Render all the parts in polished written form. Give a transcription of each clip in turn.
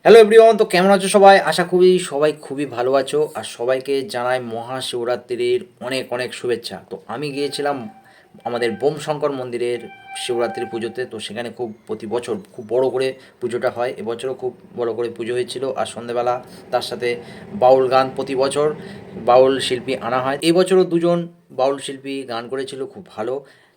Hello everyone, তো কেমন আছো সবাই? আশা করি সবাই খুবই ভালো আছো আর সবাইকে জানাই মহাশিবরাত্রির অনেক অনেক শুভেচ্ছা। তো আমি গিয়েছিলাম আমাদের বোম শঙ্কর মন্দিরের শিবরাত্রির পুজোতে। তো সেখানে খুব প্রতি বছর খুব বড় করে পুজোটা হয়, এবছরও খুব বড় করে পুজো হয়েছিল। আর সন্ধেবেলা তার সাথে বাউল গান, প্রতি বছর বাউল শিল্পী আনা হয়। এই বছরও দুজন বাউল শিল্পী গান করেছিল খুব ভালো,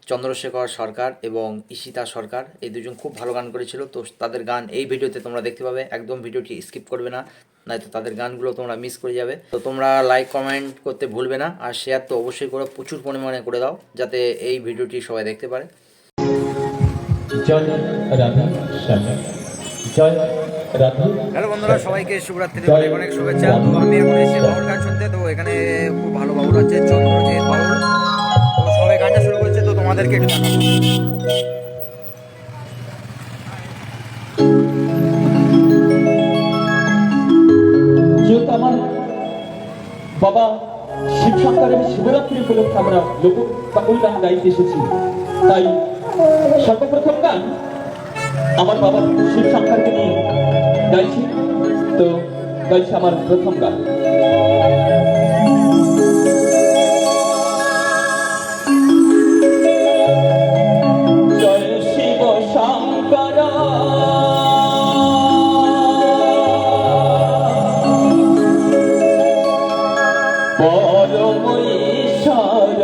চন্দ্রশেখর সরকার এবং ঈশিতা সরকার। এই দুজন খুব ভালো গান করেছিল। তো তাদের গান এই ভিডিওতে তোমরা দেখতে পাবে, একদম ভিডিওটি স্কিপ করবে না, নয়তো তাদের গানগুলো তোমরা মিস করে যাবে। তো তোমরা লাইক কমেন্ট করতে ভুলবে না, আর শেয়ার তো অবশ্যই করে প্রচুর পরিমাণে করে দাও, যাতে এই ভিডিওটি সবাই দেখতে পারে। জয় রাধা শ্যামা, জয় রাধা। হ্যালো বন্ধুরা, সবাইকে শিবরাত্রির অনেক অনেক শুভেচ্ছা। তো আমি এখন এসেছি বাউল গান শুনতে। তো এখানে খুব ভালো বাউল আছে, চন্দ্রজিৎ বাউল। তো সবাই গানটা শুরু করেছে, তো তোমাদেরকে একটু দেখাবো। যেহেতু আমার বাবা শিব শঙ্করের শিবরাত্রি উপলক্ষে আমরা লোক বাউল গান গাইতে এসেছি, তাই সর্বপ্রথম গান আমার বাবা শিব শঙ্করকে নিয়ে গাইছি। তো গাইছি আমার প্রথম গান। জয় শিব শঙ্কর, পরম ঈশ্বর,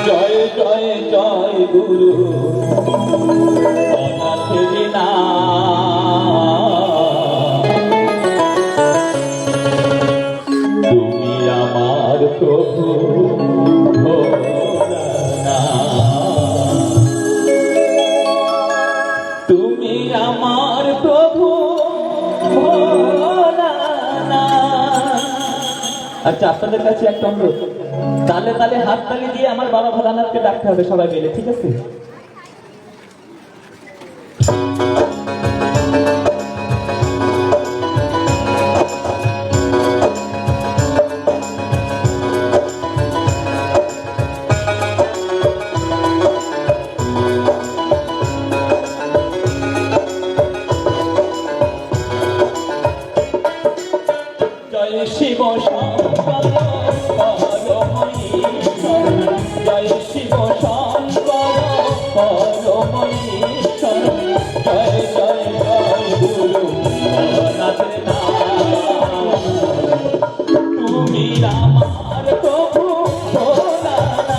জয় জয় জয় গুরু অনাথের নাম। তুমি আমার প্রভু ভোলানাথ, তুমি আমার প্রভু ভোলানাথ। আচ্ছা, আপনাদের কাছে একটা অনুরোধ, তালে তালে হাত তালি দিয়ে আমার বাবা ভোলানাথকে ডাকতে হবে সবাই মিলে, ঠিক আছে? জয় শিব শঙ্কর পরম ঈশ্বর, জয় শিব শঙ্কর পরম ঈশ্বর, জয় জয় জয় গুরু ভোলানাথের নাম। তুমি আমার প্রভু ভোলানাথ,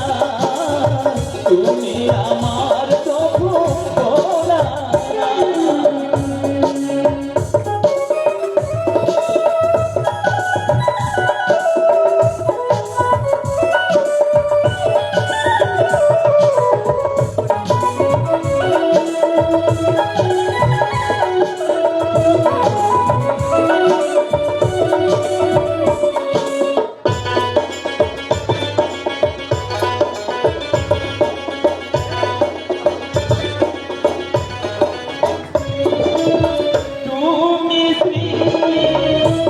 তুমি আমার প্রভু ভোলানাথ। তুমি সৃষ্টি,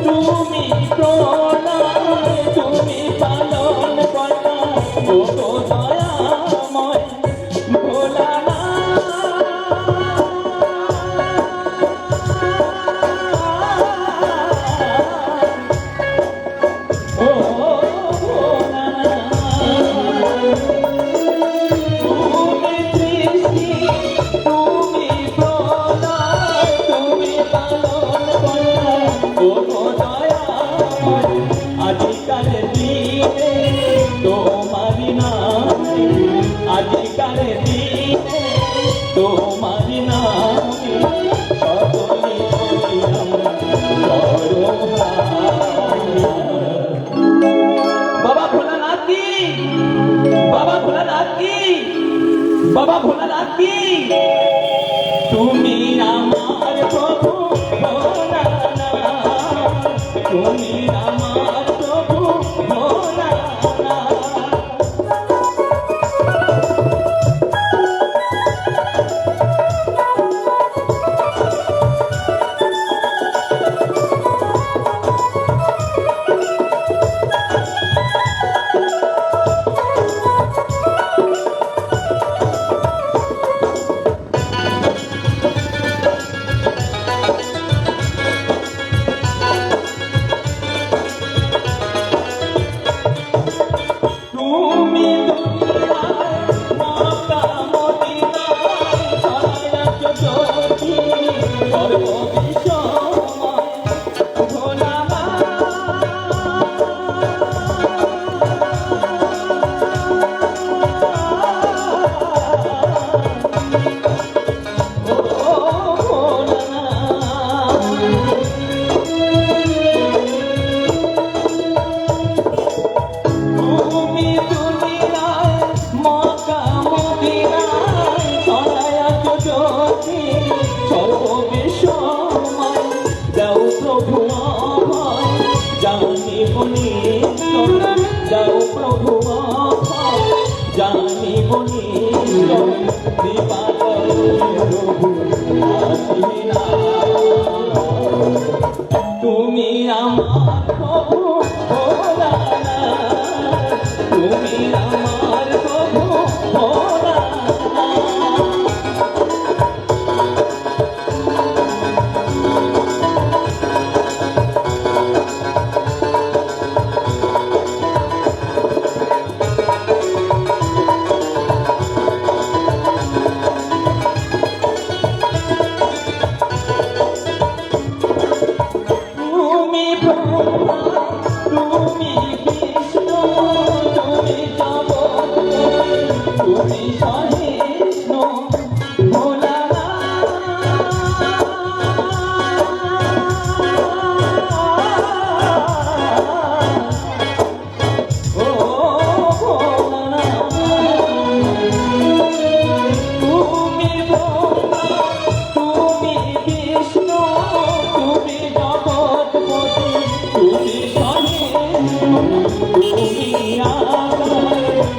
তুমি প্রলয়, তুমি পালন কর্তা, ও গো দয়াময় ভোলানাথ, ও ভোলানাথ। তুমি সৃষ্টি, তুমি প্রলয়, তুমি পালন কর্তা, ও গো দয়াময়। আজিকার দিনে তোমারি নামে, আজিকার দিনে তোমারি নামে, সকলে করি আমরা করভাড়া। বাবা ভোলানাথ কি, বাবা ভোলানাথ কি, বাবা ভোলানাথ কি। তুমি আমার প্রভু ভোলানাথ, তুমি আমার প্রভু ভোলানাথ। সর্ববিষময় দাও প্রভু আমায় জানিব নিত্য দাও প্রভু আমায় জানিব নিত্য কৃপা করো প্রভু আসি না তুমি আমার প্রভু ভোলানা তুমি আমার প্রভু ভোলানা তুমি ব্রহ্মা তুমি বিষ্ণু তুমি জগৎপতি তুমি সহিষ্ণু ভোলানা ও ভোলানা তুমি ব্রহ্মা তুমি বিষ্ণু তুমি জগৎপতি তুমি সহিষ্ণু তুমি আকার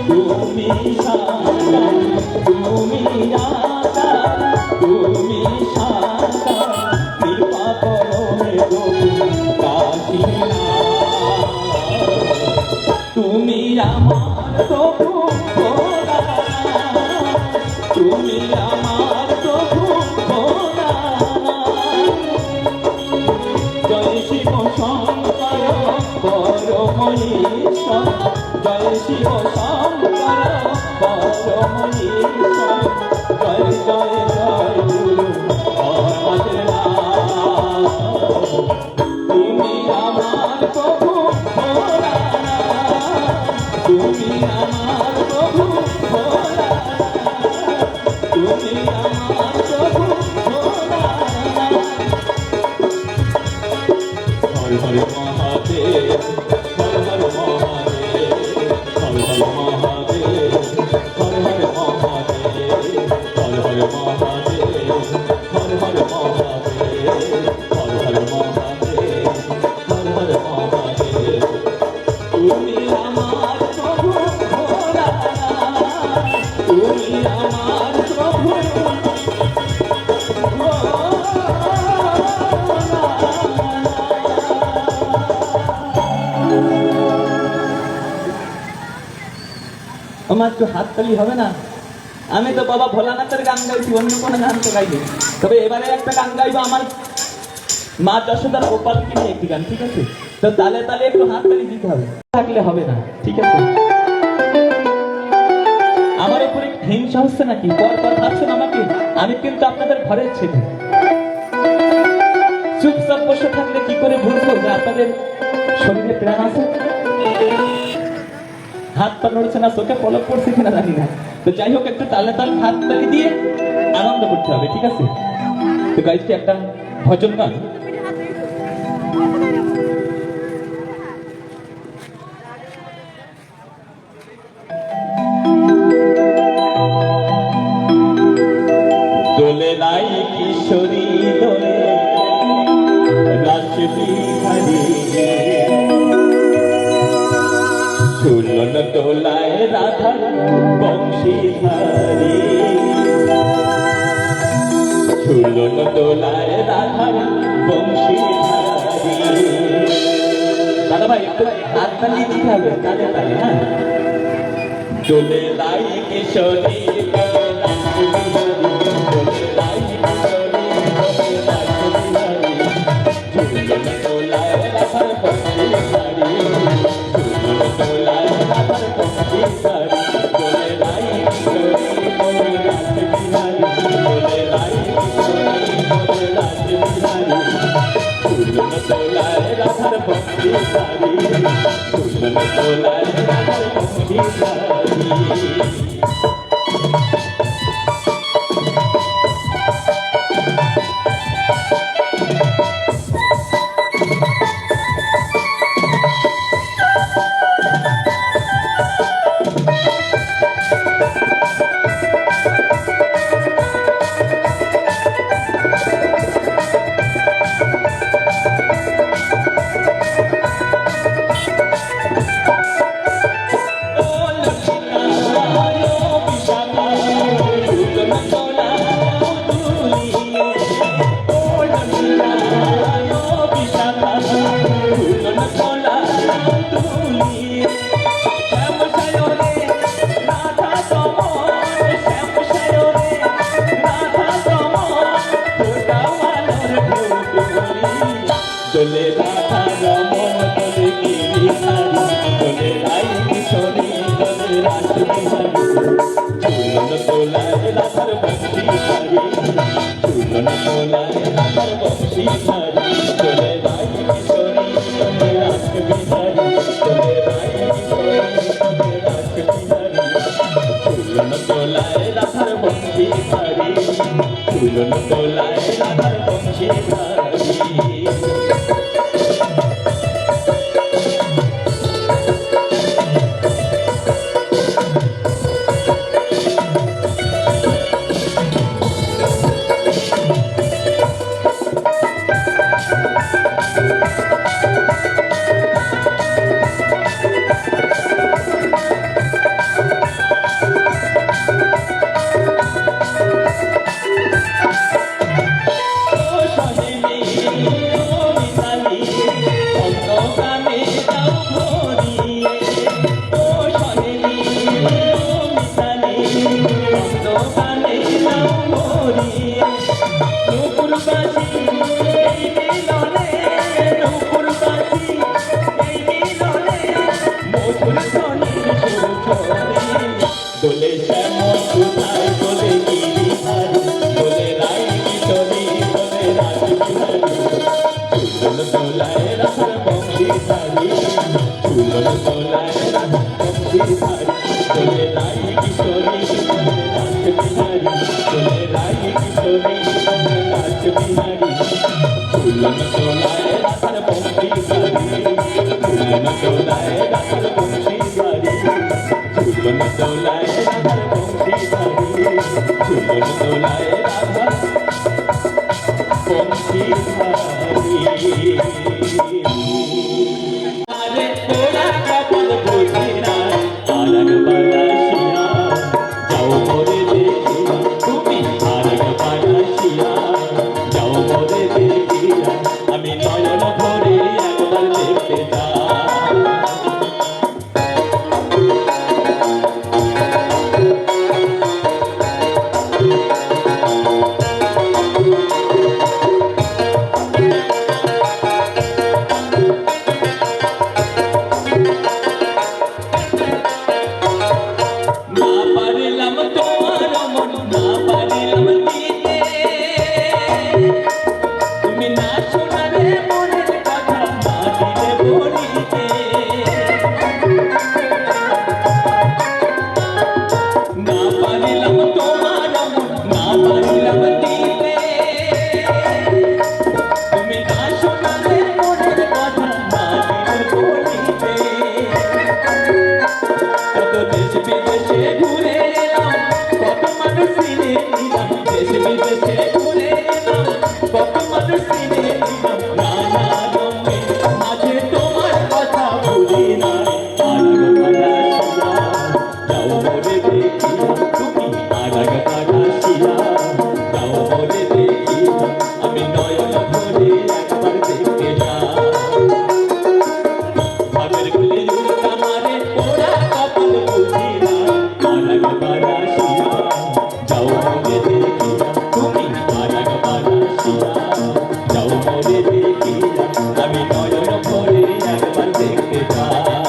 তুমি সাকার তুমি আকার তুমি সাকার কৃপা করো হে প্রভু কাশীনাথ তুমি আমার প্রভু ভোলানাথ তুমি আমার প্রভু ভোলানাথ জয় শিব শঙ্কর পরমঈশ্বর জয় শিব শঙ্কর পরমঈশ্বর জয় জয় জয় গুরু অমরনাথ তুমি আমার প্রভু ভোলানাথ তুমি আমার প্রভু ভোলানাথ তুমি আমার প্রভু ভোলানাথ হর হর মহাদেব হর হর মহাদেব হর হর মহাদেব হর হর মহাদেব হর হর মহাদেব হর হর মহাদেব হর হর মহাদেব হর হর মহাদেব তুমি আমার প্রভু ভোলানাথ তুমি আমার প্রভু আমার তো হাততালি হবে না আমি তো বাবা ভোলানাথের গান গাইছি অন্য কোনো গান তো গাইনি তবে এবারে একটা গান গাইবো আমার মা যশোদার গোপালকে নিয়ে একটি গান ঠিক আছে তো তালে তালে একটু হাততালি দিতে হবে থাকলে হবে না ঠিক আছে আমার উপরে হিংসা হচ্ছে নাকি পর পর ভাবছেন আমাকে আমি কিন্তু আপনাদের ঘরের ছেলে চুপচাপ বসে থাকলে কি করে বুঝবো যে আপনাদের শরীরে প্রাণ আছে হাত পা নড়ছে না চোখে পলক পড়ছে কিনা জানি না তো যাই হোক একটু তালে তাল হাত তালি দিয়ে আনন্দ করতে হবে ঠিক আছে তো গাইছি একটা ভজন গান দোলে নাই কিশোরী দোলে রাস বিহারী ঝুলন দোলায় রাধার বংশীধারী ঝুলন দোলায় রাধার বংশীধারী দাদা ভাই একটু হাততালি দিতে হবে তালে তালে হ্যাঁ দোলে লাই কিশোরী দোলে লাই কিশোরী ঝুলন দোলায় রাধার বংশীধারী রাধার ভক্তি সারি ফুলন তোলায় রাধার ভক্তি সারি ঝুলন তোলায় রাধার বংশী ধারি চলে রাই কিশোরী চলে রাস বিহারি চলে রাই কিশোরী চলে রাস বিহারি ঝুলন তোলায় রাধার বংশী ধারি ঝুলন তোলায় রাধার বংশী ধারি দোলে শ্যামল সুধায় দোলে গিরিধারী দোলে রাই কিশোরী দোলে রাস বিহারী ঝুলন দোলায় রাধার বংশী ধারী ঝুলন দোলায় রাধার বংশী ধারী দোলে রাই কিশোরী দোলে রাস বিহারী দোলে রাই কিশোরী দোলে রাস বিহারী ঝুলন দোলায় রাধার বংশী ধারী ঝুলন দোলায় রাধার বংশী ধারী ঝুলন দোলায় রাধার বংশী ধারী ঝুলন দোলায় রাধার বংশী ধারী আরে তোরা কপাল বুঝি না আরগ বাতাসিয়া যাও মোরে দেখিয়া তুমি আরগ বাতাসিয়া যাও মোরে দেখিয়া আমি নয়ন ভরে একবার দেখতে চাই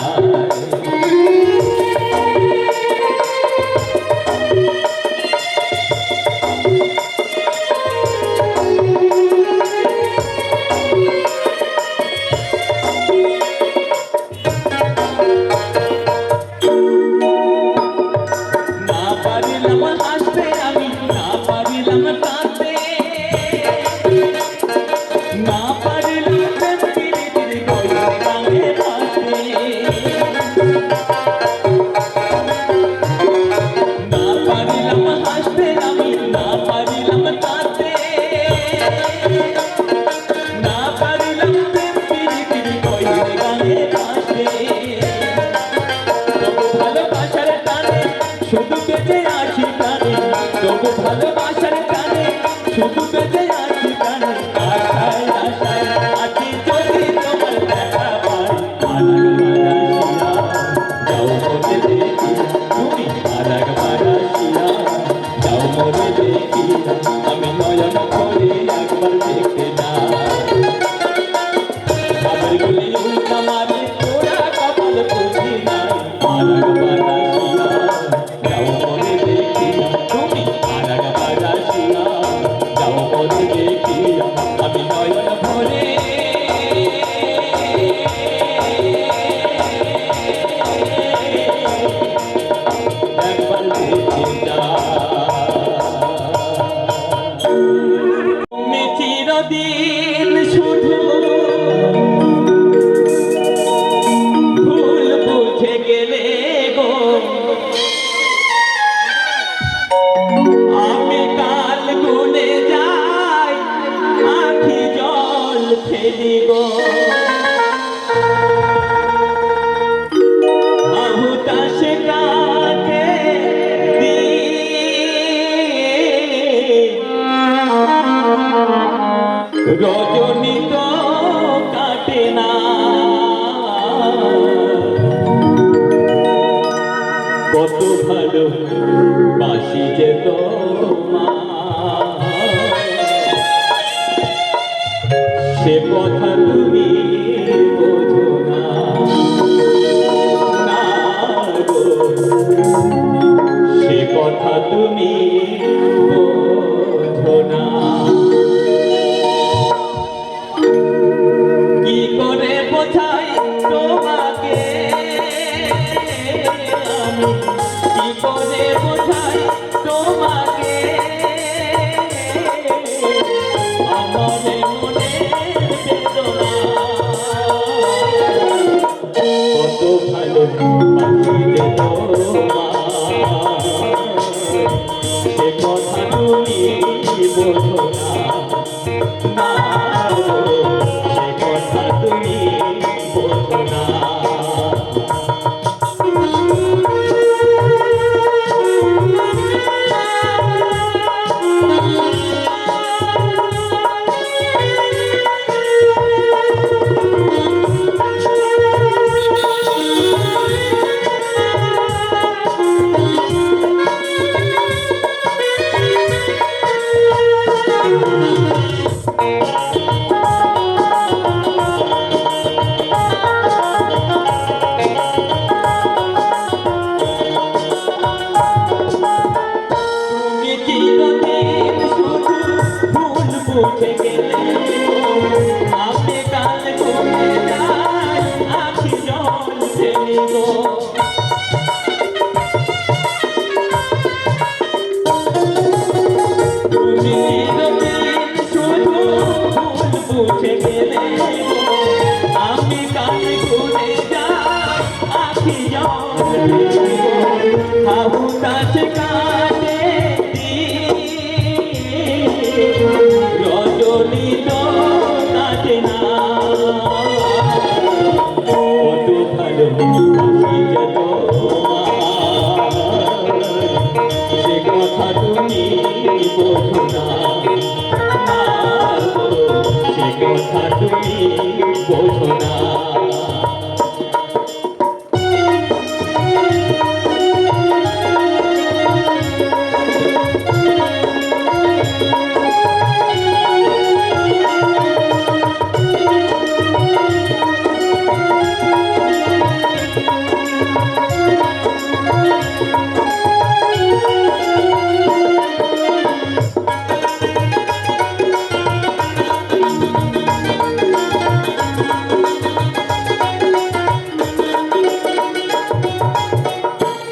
যাও চিরদিন শুধু ভুল বুঝে গেলে গো, আমি কাল গুনে যাই আখি জল ফেলি গো। আহুতাশে কাকে রজনী তো কাটে না, কত ভালো বাসি যে তোমায়, সে কথা তুমি বোঝো না, না গো, সে কথা তুমি বোঝো না। কি করে বোঝাই তোমাকে আমি, কি করে বোঝাই তোমাকে আমার মনের বেদনা, কত ভালো বাসি যে তোমায়, সে কথা তুমি বোঝো না, না গো, সে কথা তুমি বোঝো না। তুমি চিরদিন শুধু ভুল বুঝে গেলে গো, আমি কাল ঘুমে যাই আখি জল ফেলি গো। তুমি চিরদিন শুধু ভুল বুঝে গেলে গো, আমি কাল ঘুমে যাই আখি জল ফেলি গো। আহুতাশ কাটে রজনী তো কাটে না, কত ভালো বাসি যে তোমায়, সে কথা তুমি বোঝো না, না গো, সে কথা তুমি বোঝো না।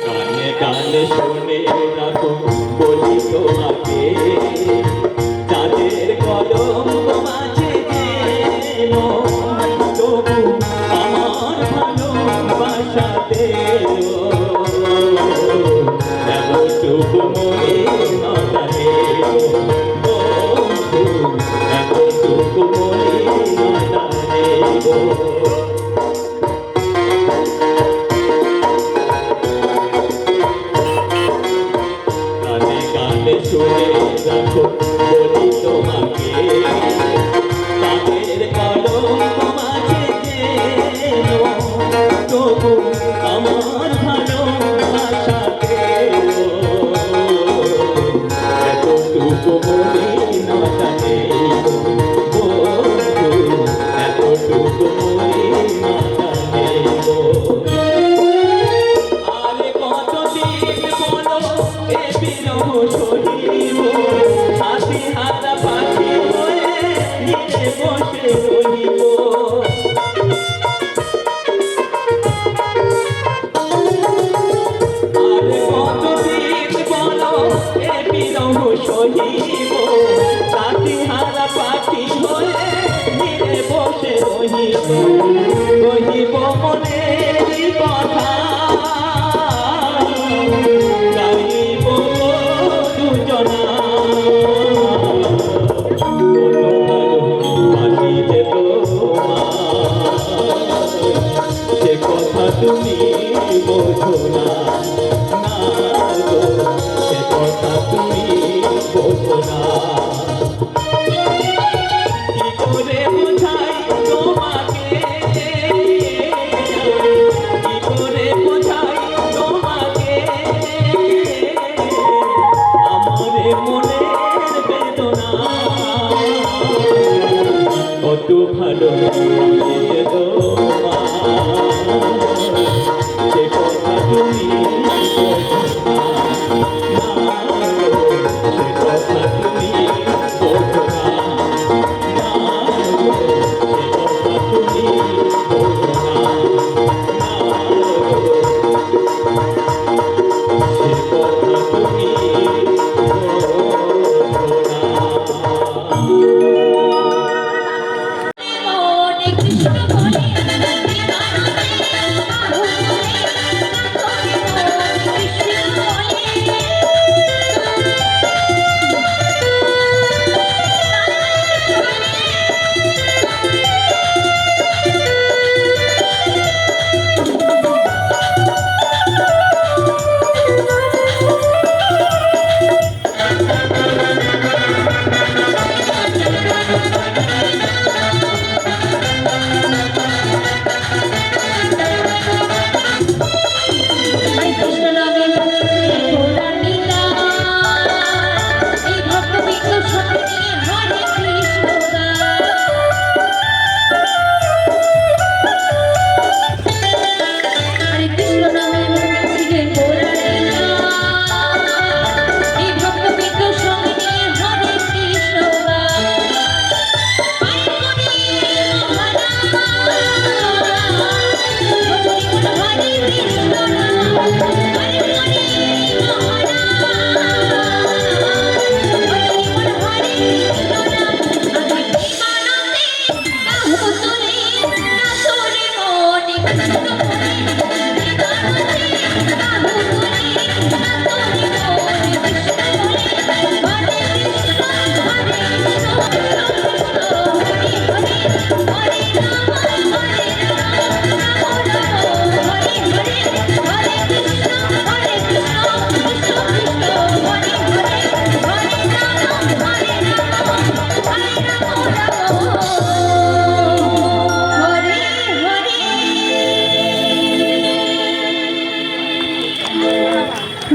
কানে কানে শুনে রাখো বলি তোমাকে, চাঁদের কলম মাঝে যেন তবু আমার ভালোবাসাতে এতটুকু মনে না জানে, এতটুকু মনে না জানে গো। কানে কানে শুনে রাখো বলি তোমাকে, তাদের কলম মাঝে যেন তবু আমার ভালোবাসাকে এতটুকু মনে না জানে গো, এতটুকু মনে না জানে গো। আরে কতদিন বলো এ বিরহ সহিব, হাসি হারা পাখি হয়ে নিচে বসে রহিব। আরে কতদিন বলো এ বিরহ সহিব, হাসি হারা পাখি কত ভালো লাগে তোমার, সে কথা তুমি বোঝো না, না গো, সে কথা তুমি বোঝো না, না গো, সে কথা তুমি বোঝো না, না গো, সে কথা তুমি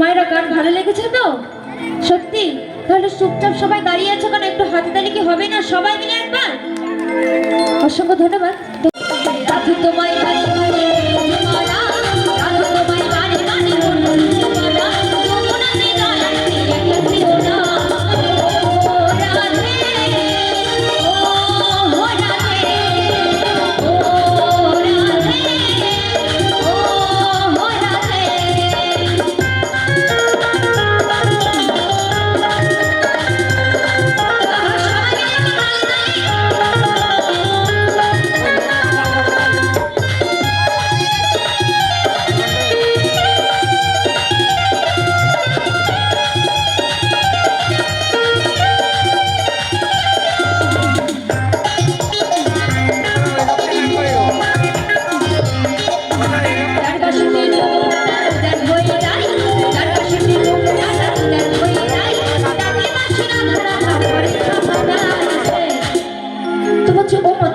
মায়েরা গান ভালো লেগেছে তো সত্যি? তাহলে চুপচাপ সবাই দাঁড়িয়ে আছো কেন? একটু হাতে তালি কি হবে না? সবাই মিলে একবার অসংখ্য ধন্যবাদ। রাধু তোমায় বাড়ি বাড়ি মালা, রাধু তোমায় বাড়ি বাড়ি মালা, যমুনাতে গালাতে একলা না। ও রাধে, ও রাধে, ও রাধে, ও রাধে।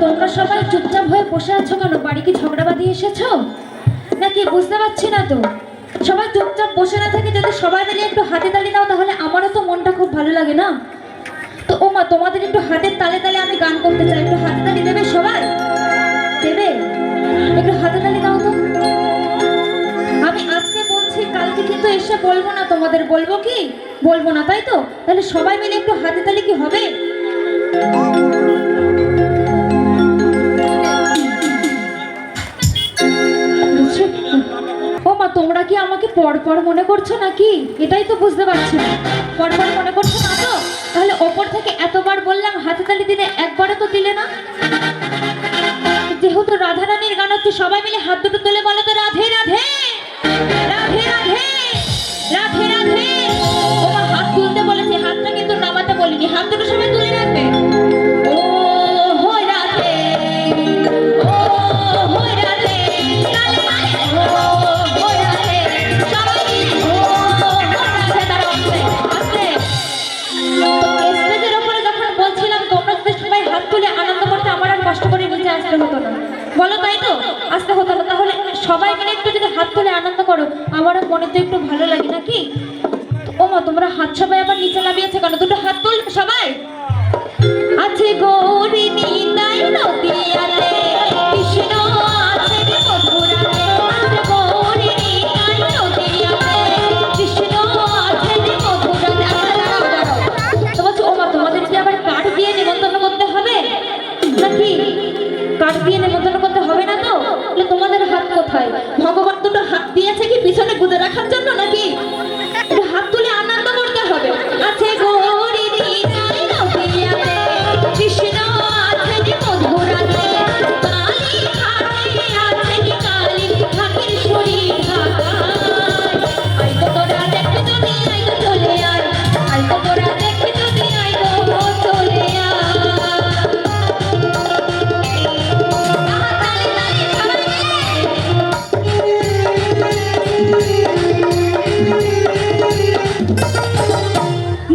তোমরা সবাই চুপচাপ হয়ে বসে আছো কেন? বাড়ি কি ঝগড়া বাঁধিয়ে এসেছো নাকি? বুঝতে পারছি না তো। সবাই চুপচাপ বসে না থেকে যদি সবাই মিলে একটু হাতে তালি দাও তাহলে আমারও তো মনটা খুব ভালো লাগে না? তো ও মা, তোমাদের একটু হাতের তালে তালে আমি গান করতে চাই, একটু হাতে তালি দেবে সবাই? দেবে? একটু হাতে তালি দাও তো। আমি আজকে বলছি, কালকে কিন্তু এসে বলবো না তোমাদের। বলবো কি? বলবো না, তাই তো? তাহলে সবাই মিলে একটু হাতে তালি কি হবে? ও মা, তোমরা কি আমাকে পরপর মনে করছো নাকি? এটাই তো বুঝতে পারছি না। পরপর মনে করছো না তো? তাহলে ওপর থেকে এতবার বললাম হাতে তালি দিলে, একবারও তো দিলে না। যেহেতু রাধা রানীর গান হচ্ছে, সবাই মিলে হাত দুটো তুলে বলো তো, রাধে রাধে, রাধে রাধে, রাধে রাধে। ও মা, হাত তুলতে বলেছে, হাতটা কিন্তু নামাতে বলিনি। হাত দুটো সবাই তুলে রাখবে। ও হো রাধে, ও হো রাধে, ও হো রাধে, সবাই মিলে ও হো রাধে। তারা আসবে আসবে। স্টেজের উপরে যখন বলছিলাম তোমরা যদি সবাই হাত তুলে আনন্দ করতে, আমার আর কষ্ট করে নিচে আসতে হতো না, বলো তাই তো? আসতে হতো না। তাহলে সবাই মিলে একটু যদি হাত তুলে আনন্দ করো, আমারও মনে তো একটু ভালো লাগে নাকি? ও মা, তোমরা হাত সবাই আবার নিচে নামিয়েছে কেন? দুটো হাত তুল সবাই। আছে গৌরী নিতাই নদিয়াতে কৃষ্ণ আছে মথুরাতে আর গৌরী নিতাই নদিয়াতে কৃষ্ণ আছে মথুরাতে। তোমাদের কি আবার কাঠ দিয়ে নিমন্ত্রণ করতে হবে নাকি? কাঠ দিয়ে নিমন্ত্রণ করতে হবে না তো? তাহলে তোমাদের হাত কোথায়? ভগবান দুটো হাত দিয়েছে কি পিছনে গুঁজে রাখার জন্য নাকি? একটু হাত তুলে আনন্দ করতে হবে। আছে গৌরী নিতাই নদিয়াতে কৃষ্ণ আছে মথুরাতে কালী ঘাটে আছে কালী ঠাকুর শরীর ঢাকায়। আই তো তোরা দেখে যদি আই তো চলে আয়, আই তো তোরা দেখে যদি আই তো চলে আয়।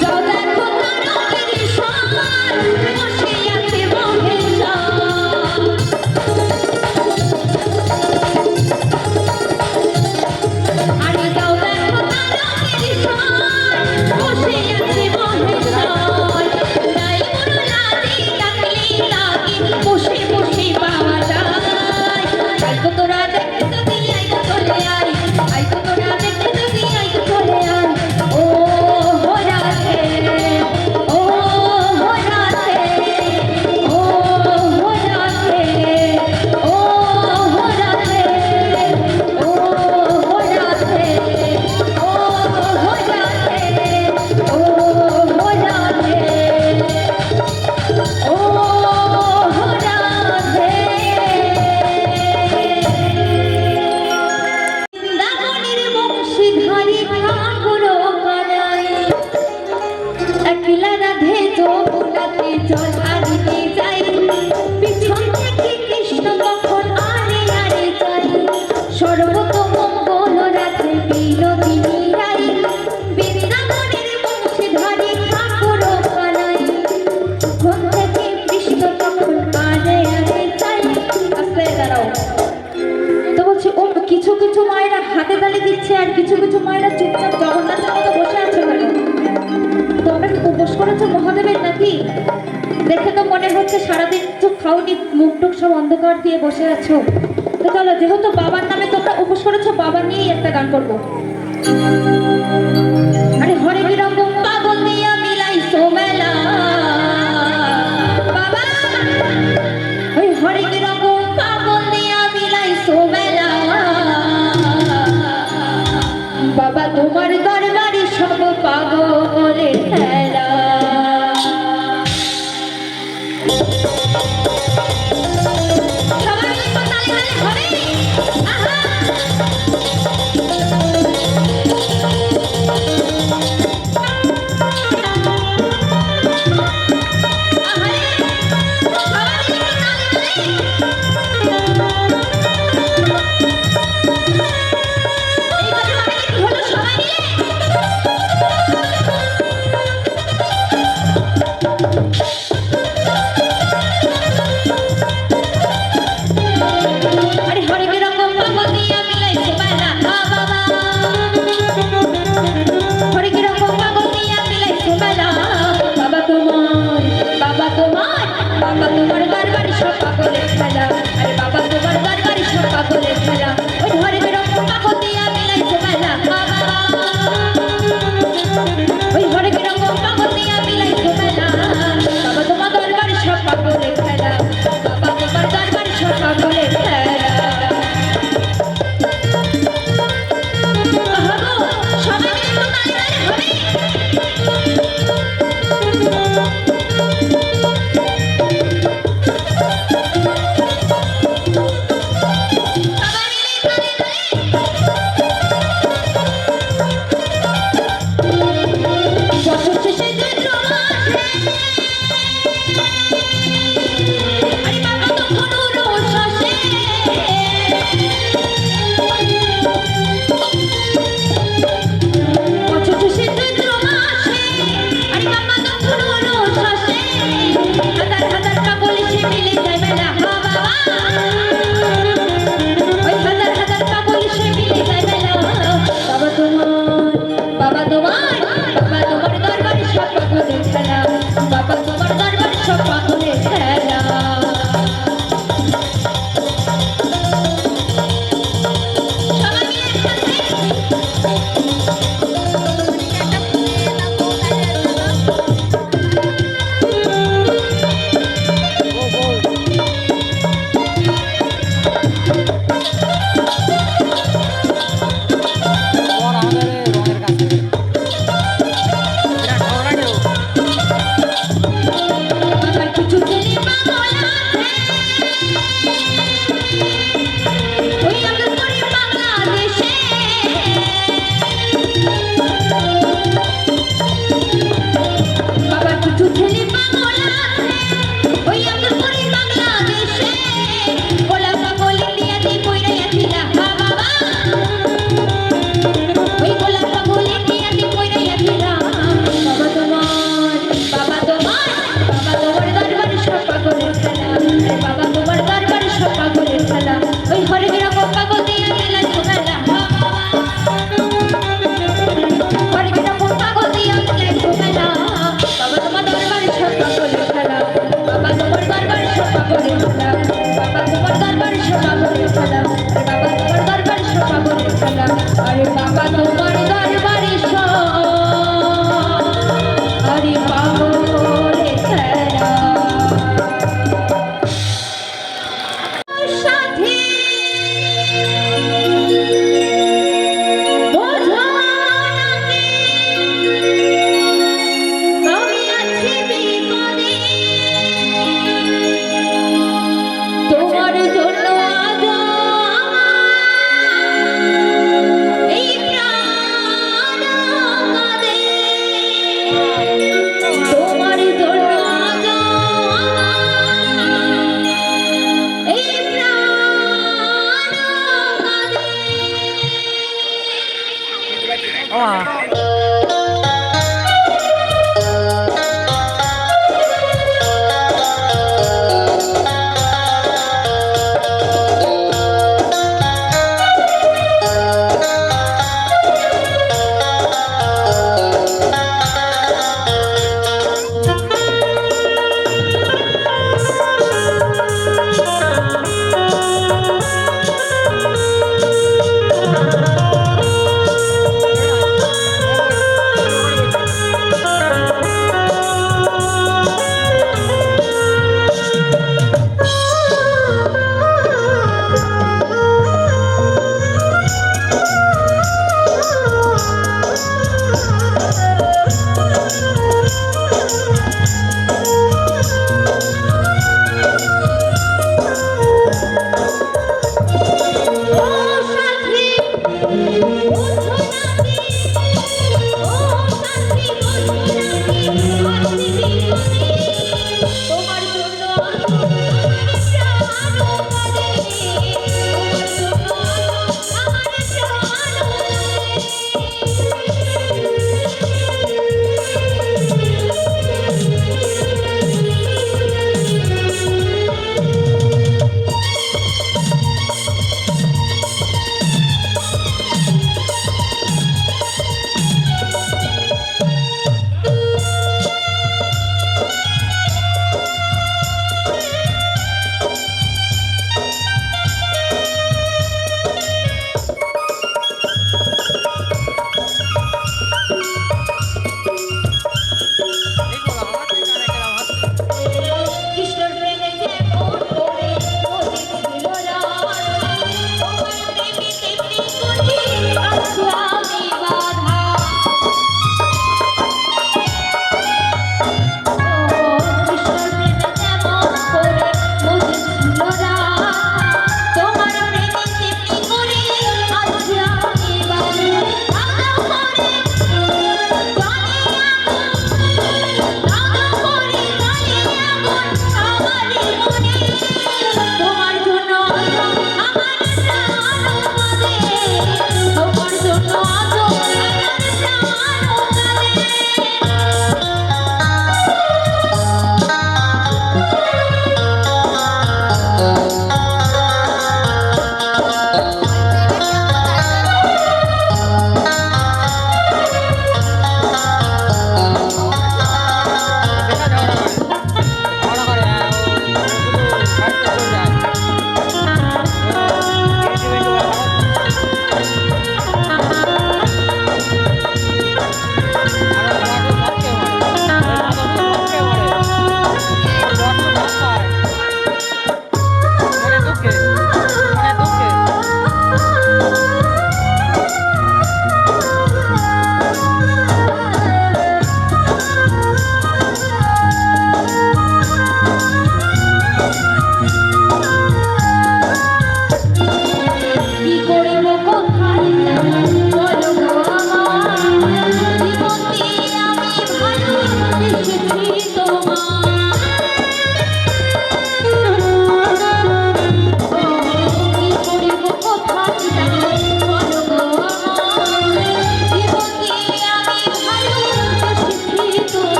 যাও দেখো তারকের সার বসে আছে মহেশ্বর। আরে যাও দেখো তারকের সার বসে আছে মহেশ্বর। তাই মুরলাদি ডাকলি লাগি বসে বসে পাওয়া যায়। আই তো তোরা দেখতে যদি আই তো চলে আয়, আই তো তোরা দেখতে যদি আই তো চলে আয়। ও হো রাধে, ও হো রাধে, ও হো রাধে, ও হো রাধে, ও হো রাধে, ও হো রাধে, ও হো রাধে, ও হো রাধে। বৃন্দাবনের বংশীধারী ঠাকুর কানাই একলা রাধে যমুনাতে জল আনতে যাই। পিছন থেকে কৃষ্ণ তখন আরে আরে যাই। সর্বতমঙ্গল রাধে বিনোদিনী রাই। বৃন্দাবনের বংশীধারী ঠাকুর কানাই পিছন থেকে কৃষ্ণ তখন আরে আরে যাই। আস্তে দাঁড়াও। তো বলছি ও কিছু কিছু মায়েরা হাতে তালি দিচ্ছে আর কিছু কিছু মায়েরা চুপচাপ জগন্নাথের মতো বসে আছে কেন? তোমরা কি উপোস করেছো মহাদেবের নাকি? দেখে তো মনে হচ্ছে সারাদিন কিছু খাওনি, মুখ টুক সব অন্ধকার দিয়ে বসে আছো। তো চলো, যেহেতু বাবার নামে তোমরা উপোস করেছো, বাবার নিয়েই একটা গান করবো। আরে হরে কিরকম পাগল দিয়া মিলাইছো মেলা বাবা, ওই হরে কিরকম পাগল দিয়া মিলাইছো মেলা বাবা, তোমার দরবারে সব পাগলের খেলা। সবাই একটু তালি তালি হবে। আহা খেলা, বাবা তোমার দরবার সব পাগলের খেলা।